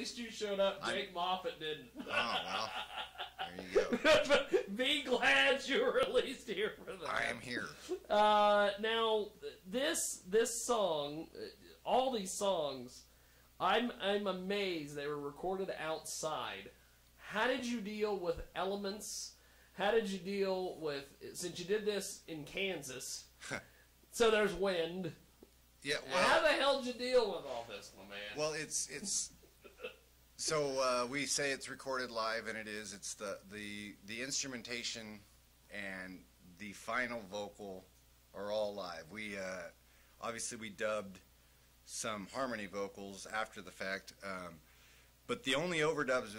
least you showed up. Jake Moffitt didn't. Oh, well. There you go. Be glad you were at least here for that. I am here. Now, this song, all these songs, I'm amazed they were recorded outside. How did you deal with elements? How did you deal with, since you did this in Kansas, so there's wind. Yeah, well, how the hell did you deal with all this, my man? Well, it's so we say it's recorded live, and it is. It's the instrumentation and the final vocal are all live. We obviously we dubbed some harmony vocals after the fact, but the only overdubs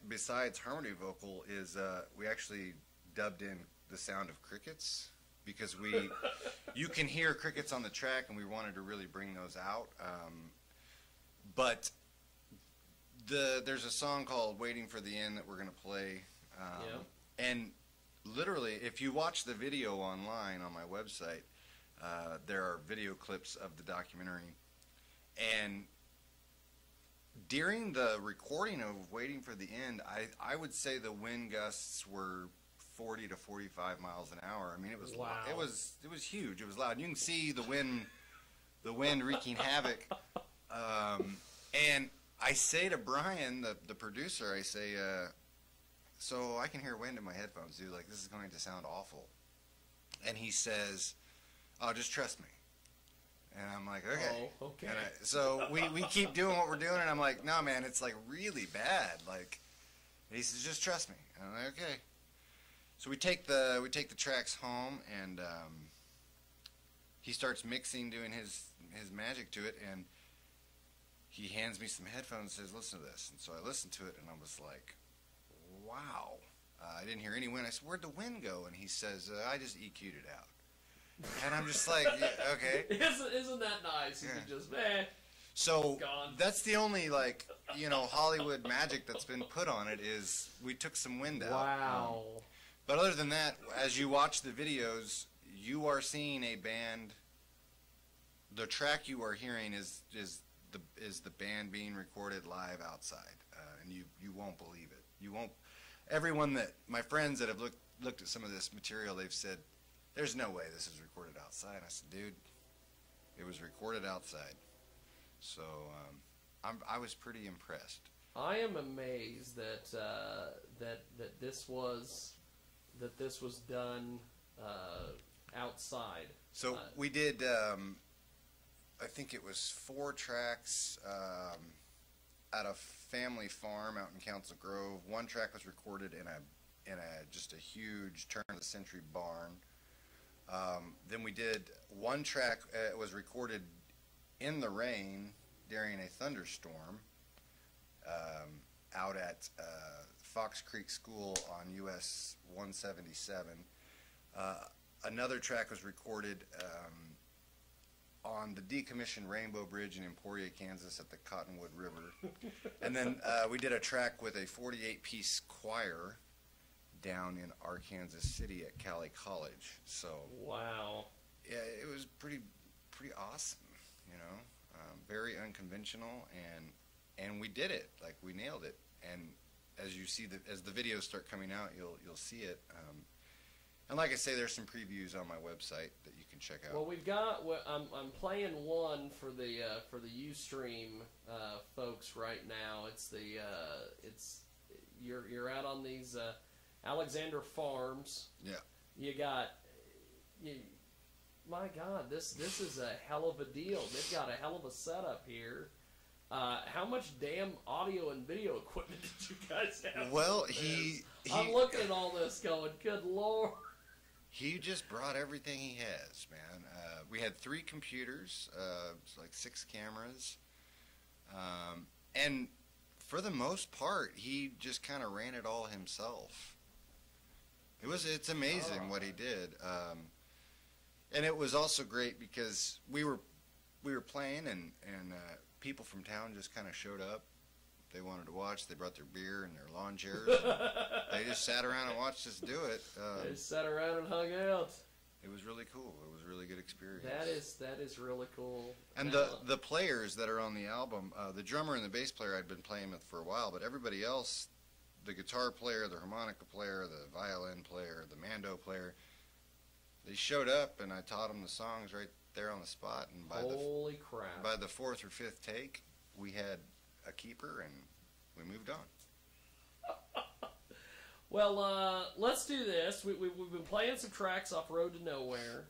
besides harmony vocal is we actually dubbed in the sound of crickets. Because you can hear crickets on the track, and we wanted to really bring those out. But there's a song called "Waiting for the End" that we're going to play. And literally, if you watch the video online on my website, there are video clips of the documentary. And during the recording of "Waiting for the End," I would say the wind gusts were 40 to 45 miles an hour. I mean, it was it was huge. It was loud. You can see the wind wreaking havoc. And I say to Brian, the producer, I say, so I can hear wind in my headphones, dude. Like, this is going to sound awful. And he says, "Oh, just trust me." And I'm like, okay. Oh, okay. So we keep doing what we're doing, and I'm like, no, man, it's like really bad. Like, he says, just trust me. And I'm like, okay. So we take the tracks home, and he starts mixing, doing his magic to it, and he hands me some headphones and says, "Listen to this." And so I listened to it, and I was like, wow. I didn't hear any wind. I said, "Where'd the wind go?" And he says, "I just EQ'd it out." And I'm just like, yeah, okay. Isn't that nice? Yeah. You just, so that's the only, like, you know, Hollywood magic that's been put on it is we took some wind out. Wow. But other than that, as you watch the videos, you are seeing a band. The track you are hearing is the band being recorded live outside, and you won't believe it. You won't. Everyone that my friends that have looked at some of this material, they've said, "There's no way this is recorded outside." I said, "Dude, it was recorded outside." So I was pretty impressed. I am amazed that that this was done outside. So we did, I think it was 4 tracks at a family farm out in Council Grove. 1 track was recorded in a just a huge turn of the century barn. Then we did 1 track was recorded in the rain during a thunderstorm out at Fox Creek School on US 177. Another track was recorded on the decommissioned Rainbow Bridge in Emporia, Kansas at the Cottonwood River. And then we did a track with a 48-piece choir down in Arkansas City at Cali College. So wow. Yeah, it was pretty awesome, you know. Very unconventional, and we did it. Like, we nailed it. And as you see, as the videos start coming out, you'll see it. And like I say, there's some previews on my website that you can check out. Well, we've got. I'm playing one for the Ustream folks right now. It's you're out on these Alexander Farms. Yeah. You got. My God, this is a hell of a deal. They've got a hell of a setup here. How much damn audio and video equipment did you guys have? Well, I'm looking at all this going, good Lord. He just brought everything he has, man. We had 3 computers, like 6 cameras, and for the most part, he just kind of ran it all himself. It's amazing what he did. And it was also great because we were playing, and people from town just kind of showed up. They wanted to watch. They brought their beer and their lawn chairs. And they just sat around and watched us do it. They sat around and hung out. It was really cool. It was a really good experience. That is really cool. And the players that are on the album, the drummer and the bass player I'd been playing with for a while, but everybody else, the guitar player, the harmonica player, the violin player, the mando player, they showed up and I taught them the songs right there on the spot. And holy crap! By the fourth or fifth take, we had a keeper and we moved on. Well, let's do this. We've been playing some tracks off Road to Nowhere.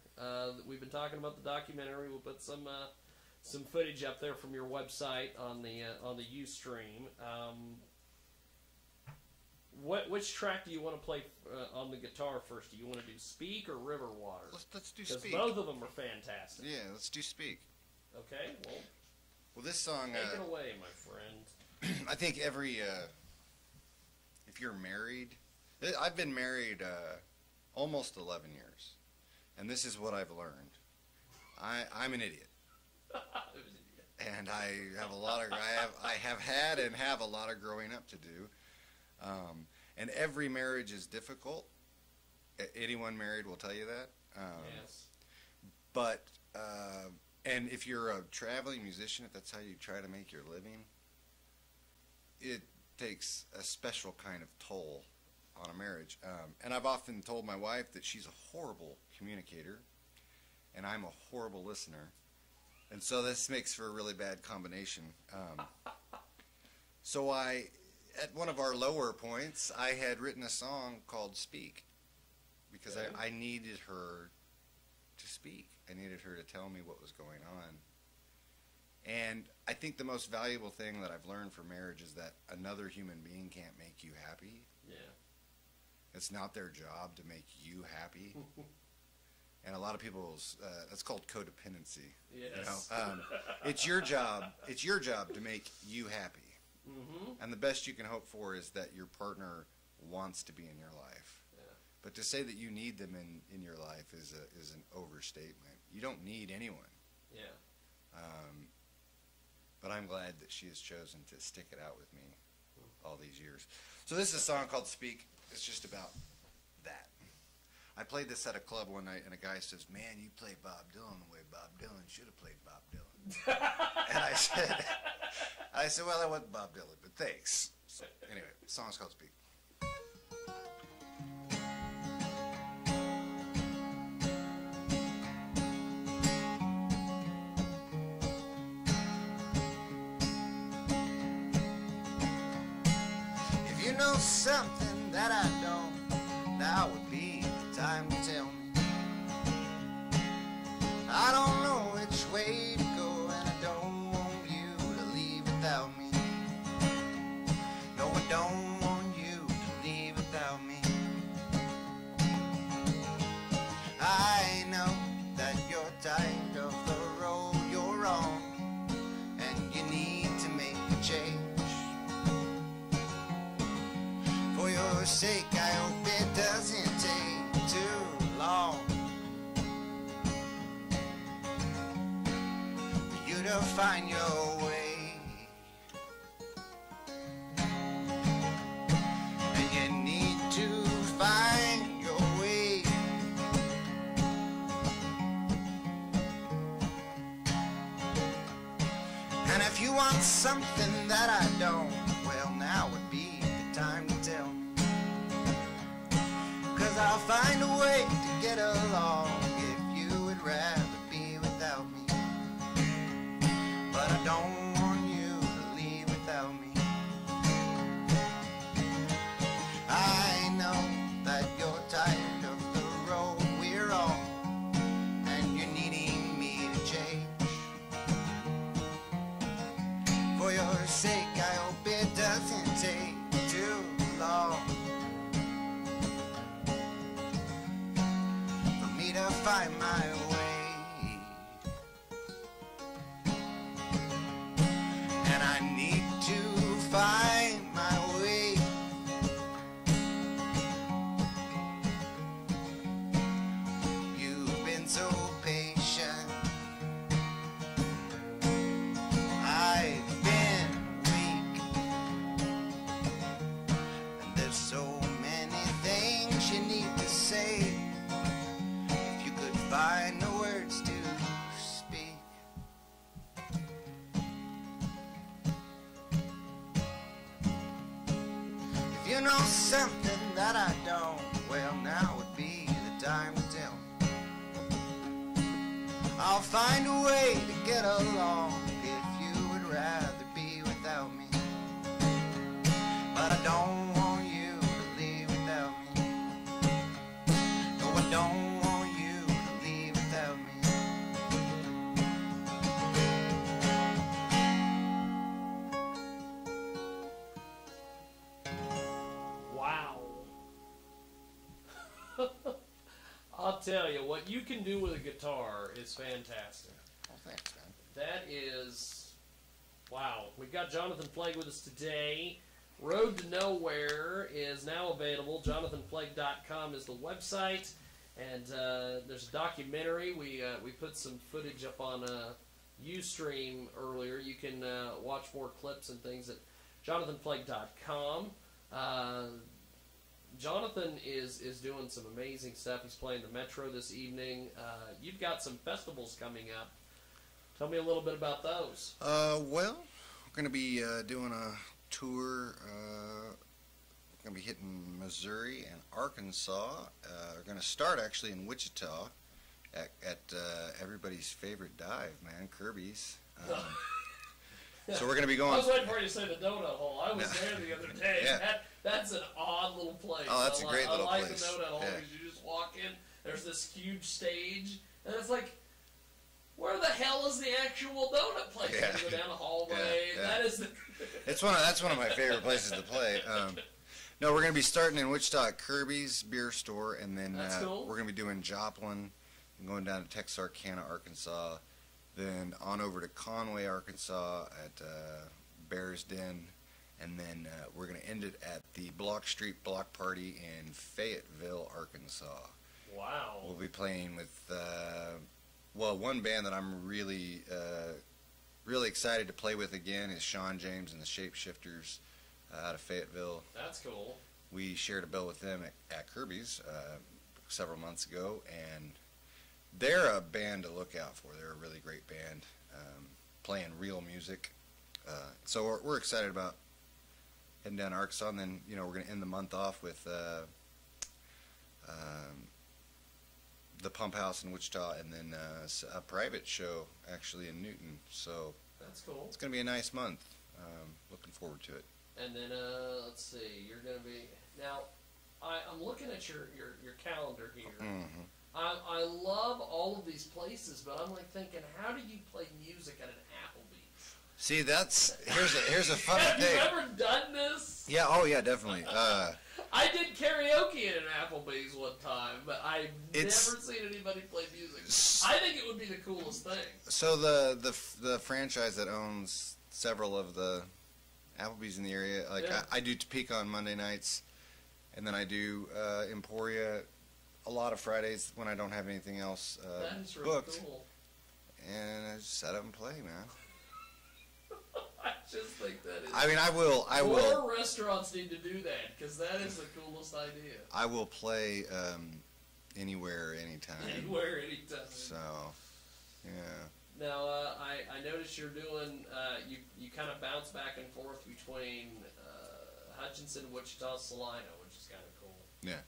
We've been talking about the documentary. We'll put some footage up there from your website on the Ustream. Which track do you want to play on the guitar first? Do you want to do Speak or River Water? Let's do Speak. Because both of them are fantastic. Yeah, let's do Speak. Okay, well, this song. Take it away, my friend. I think if you're married, I've been married almost 11 years, and this is what I've learned. I'm an idiot. And I have I have had and have a lot of growing up to do. And every marriage is difficult. Anyone married will tell you that. Yes. But and if you're a traveling musician, if that's how you try to make your living, it takes a special kind of toll on a marriage. And I've often told my wife that she's a horrible communicator, and I'm a horrible listener. And so this makes for a really bad combination. So at one of our lower points, I had written a song called Speak, because I needed her to speak. I needed her to tell me what was going on. And I think the most valuable thing that I've learned from marriage is that another human being can't make you happy. Yeah. It's not their job to make you happy. And a lot of people's that's called codependency. Yes. You know? It's your job. It's your job to make you happy. Mm-hmm. And the best you can hope for is that your partner wants to be in your life. Yeah. But to say that you need them in your life is an overstatement. You don't need anyone. Yeah. But I'm glad that she has chosen to stick it out with me all these years. So this is a song called Speak. It's just about that. I played this at a club one night, and a guy says, "Man, you play Bob Dylan the way Bob Dylan should have played Bob Dylan." And I said, "Well, I wasn't Bob Dylan, but thanks." So anyway, the song's called Speak. If you know something that I don't, now would be the time to tell me. I don't know which way to go, and I don't want you to leave without me. No, I don't want you to leave without me. I know that you're tired of the road you're on, and you need to make a change. For your sake, I hope it doesn't take too long for you to find your way. And you need to find your way. And if you want something that I don't, well, now would be the time to tell me. 'Cause I'll find a way to get along if you would rather be without me. But I don't want you to leave without me. I know that you're tired of the road we're on, and you're needing me to change. For your sake, I hope it doesn't take too long for me to find my way. And I need to find my way. You've been so patient. I've been weak. And there's so many things you need to say. If you could know something that I don't, well, now would be the time to tell me. I'll find a way to get along if you would rather be without me. But I don't want you to leave without me. No, I don't want you to leave without me. Wow. I'll tell you, what you can do with a guitar is fantastic. Oh, thanks, man. That is, wow. We've got Jonathan Flake with us today. Road to Nowhere is now available. JonathanFlake.com is the website. And there's a documentary. We put some footage up on Ustream earlier. You can watch more clips and things at JonathanFlake.com. Jonathan is doing some amazing stuff. He's playing the Metro this evening. You've got some festivals coming up. Tell me a little bit about those. Well, we're going to be doing a tour. We're going to be hitting Missouri and Arkansas. We're going to start actually in Wichita at everybody's favorite dive, man, Kirby's. So we're going to be going. I was waiting for you to say the donut hole. I was there the other day. Yeah. That's an odd little place. Oh, that's a great little place. I like the donut hole Yeah. because you just walk in. There's this huge stage, and it's like, where the hell is the actual donut place? Yeah. You go down the hallway. Yeah, yeah. That is the. That's one of my favorite places to play. No, we're going to be starting in Wichita at Kirby's Beer Store, and then That's cool. we're going to be doing Joplin and going down to Texarkana, Arkansas, then on over to Conway, Arkansas at Bear's Den, and then we're going to end it at the Block Street Block Party in Fayetteville, Arkansas. Wow. We'll be playing with, one band that I'm really excited to play with again is Sean James and the Shapeshifters out of Fayetteville. That's cool. We shared a bill with them at Kirby's several months ago, and they're a band to look out for. They're a really great band, playing real music. So we're excited about heading down to Arkansas, and then we're going to end the month off with the Pump House in Wichita, and then a private show actually in Newton. So That's cool. it's going to be a nice month. Looking forward to it. And then let's see, you're going to be now. I'm looking at your calendar here. Mm-hmm. I love all of these places, but I'm like thinking, how do you play music at an Applebee's? See, here's a funny Have thing. you ever done this? Yeah. Oh, yeah. Definitely. I did karaoke at an Applebee's one time, but I've never seen anybody play music. I think it would be the coolest thing. So the franchise that owns several of the Applebee's in the area, like Yeah. I do Topeka on Monday nights, and then I do Emporia a lot of Fridays when I don't have anything else That is really booked. cool. And I just set up and play, man. I just think that is. I mean, I will. More restaurants need to do that because that is the coolest idea. I will play anywhere, anytime. Anywhere, anytime. So, yeah. Now, I noticed you're doing, you kind of bounce back and forth between Hutchinson, Wichita, Salina, which is kind of cool. Yeah.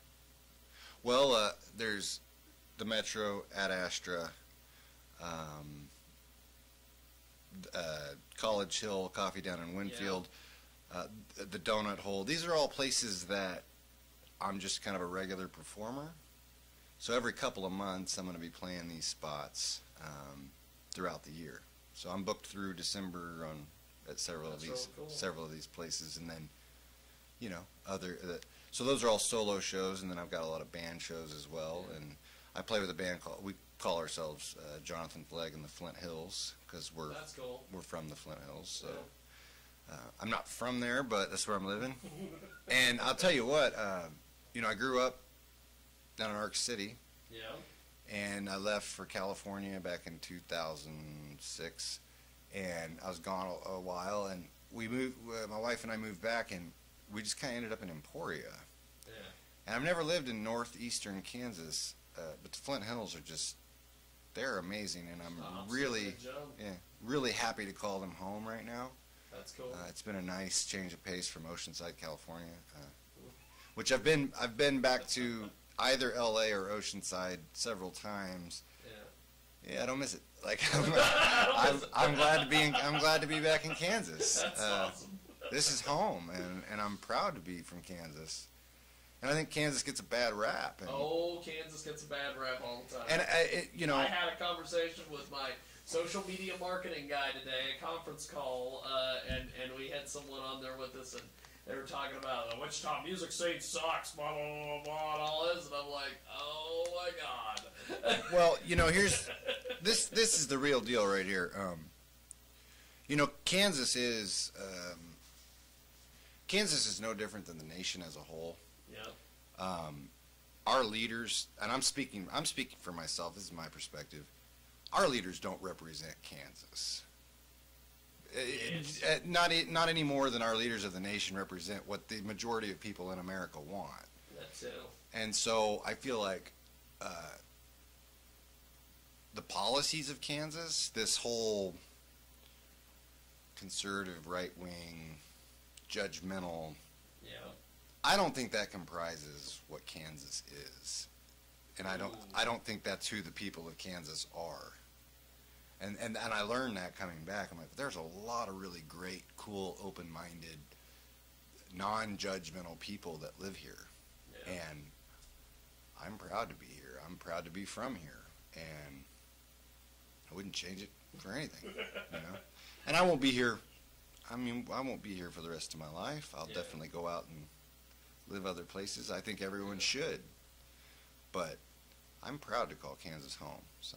Well, there's the Metro, Ad Astra, College Hill Coffee down in Winfield, the Donut Hole. These are all places that I'm just kind of a regular performer. So every couple of months, I'm going to be playing these spots throughout the year. So I'm booked through December at several That's of these really cool. several of these places, and then other. So those are all solo shows, and then I've got a lot of band shows as well. Yeah. And I play with a band we call ourselves Jonathan Flake and the Flint Hills because That's cool. we're from the Flint Hills. So Yeah. I'm not from there, but that's where I'm living. And I'll tell you what, I grew up down in Ark City. Yeah. And I left for California back in 2006, and I was gone a while. And we moved. My wife and I moved back, and we just kind of ended up in Emporia. Yeah. And I've never lived in northeastern Kansas, but the Flint Hills are just—they're amazing, and I'm really happy to call them home right now. That's cool. It's been a nice change of pace from Oceanside, California. which I've been back to either L.A. or Oceanside several times. Yeah, I don't miss it. Like I'm glad to be back in Kansas. That's awesome. This is home, and I'm proud to be from Kansas. And I think Kansas gets a bad rap. And, Kansas gets a bad rap all the time. And I had a conversation with my social media marketing guy today, a conference call, and we had someone on there with us, and they were talking about the Wichita music scene sucks, blah, blah, blah, blah, and all this, and I'm like, oh my God. Well, here's this is the real deal right here. Kansas is no different than the nation as a whole. Yeah. Our leaders, and I'm speaking for myself. This is my perspective. Our leaders don't represent Kansas. Yes. Not any more than our leaders of the nation represent what the majority of people in America want. That too. And so I feel like the policies of Kansas, this whole conservative, right-wing, judgmental, Yeah. I don't think that comprises what Kansas is. And I don't think that's who the people of Kansas are. And I learned that coming back. I'm like, there's a lot of really great, cool, open-minded, non-judgmental people that live here. Yeah. And I'm proud to be here. I'm proud to be from here. And I wouldn't change it for anything, And I won't be here. I won't be here for the rest of my life. I'll definitely go out and live other places. I think everyone should. But I'm proud to call Kansas home. So.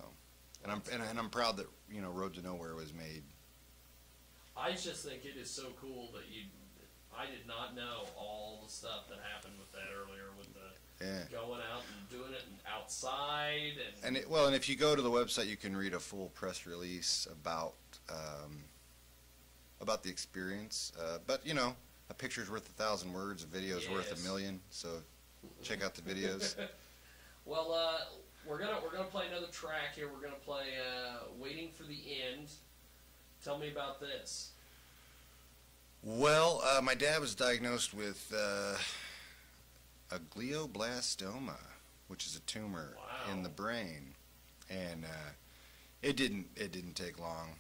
And I'm proud that Road to Nowhere was made. I just think it is so cool that I did not know all the stuff that happened with that earlier, with the going out and doing it outside and if you go to the website, you can read a full press release about the experience. But a picture's worth 1,000 words, a video's worth 1,000,000. So check out the videos. Well, we're gonna play another track here. We're gonna play "Waiting for the End." Tell me about this. Well, my dad was diagnosed with a glioblastoma, which is a tumor in the brain, and it didn't take long.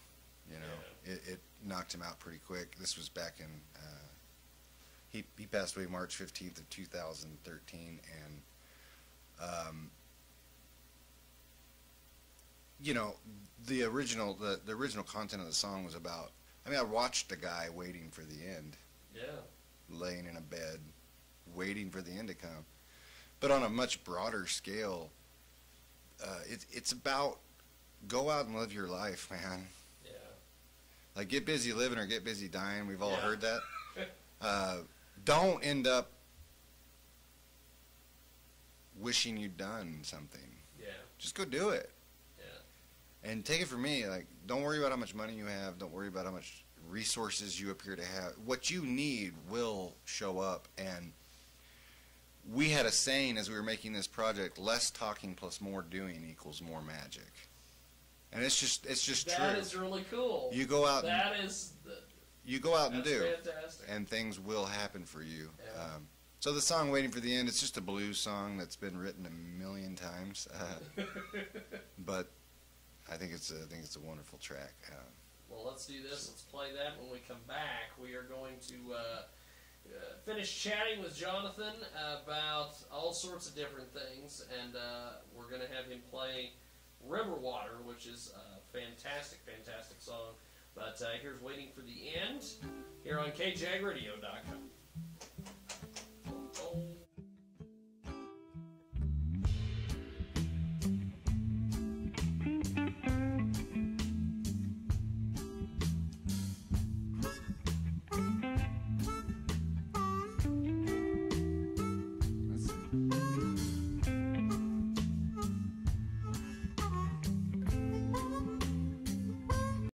It knocked him out pretty quick. This was back in he passed away March 15th of 2013, and the original content of the song was about. I watched the guy waiting for the end. Yeah. Laying in a bed, waiting for the end to come. But on a much broader scale, it's about go out and live your life, man. Yeah. Like, get busy living or get busy dying. We've all heard that. Don't end up wishing you'd done something. Yeah. Just go do it. Yeah. And take it from me, like, don't worry about how much money you have. Don't worry about how much resources you appear to have. What you need will show up. And we had a saying as we were making this project: less talking plus more doing equals more magic. And it's just true. That is really cool. You go out. You go out and do, fantastic. and things will happen for you. Yeah. So the song "Waiting for the End," it's just a blues song that's been written 1,000,000 times, but I think it's a wonderful track. Well, let's do this. Let's play that. When we come back, we are going to finish chatting with Jonathan about all sorts of different things, and we're going to have him play "River Water," which is a fantastic, fantastic song. But here's "Waiting for the End" here on KJagRadio.com.